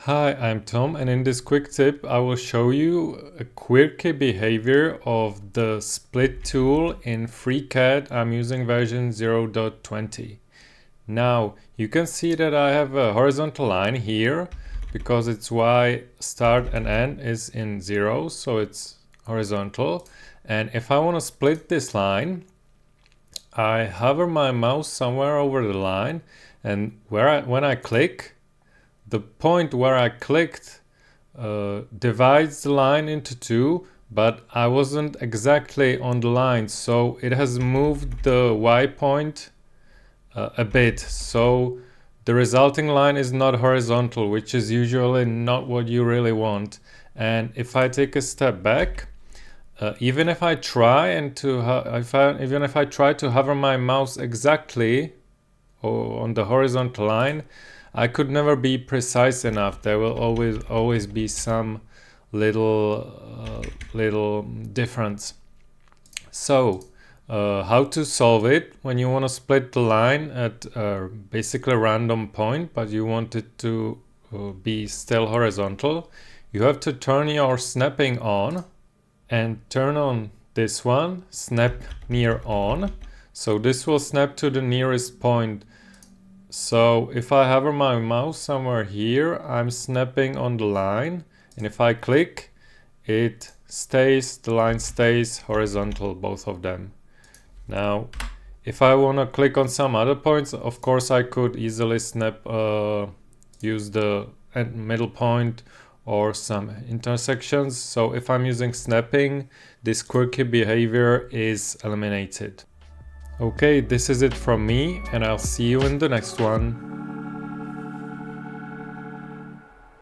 Hi, I'm Tom, and in this quick tip I will show you a quirky behavior of the split tool in FreeCAD. I'm using version 0.20. Now you can see that I have a horizontal line here because its Y start and end is in 0, so it's horizontal. And if I want to split this line, I hover my mouse somewhere over the line, and when I click, the point where I clicked divides the line into two, but I wasn't exactly on the line, so it has moved the Y point a bit. So the resulting line is not horizontal, which is usually not what you really want. And if I take a step back, even if I try even if I try to hover my mouse exactly on the horizontal line, I could never be precise enough. There will always be some little difference. So how to solve it when you want to split the line at basically a random point, but you want it to be still horizontal? You have to turn your snapping on and turn on this one, snap near on. So this will snap to the nearest point. So if I hover my mouse somewhere here, I'm snapping on the line, and if I click, the line stays horizontal, both of them. Now, if I want to click on some other points, of course I could easily use the middle point or some intersections. So if I'm using snapping, this quirky behavior is eliminated. Okay, this is it from me, and I'll see you in the next one.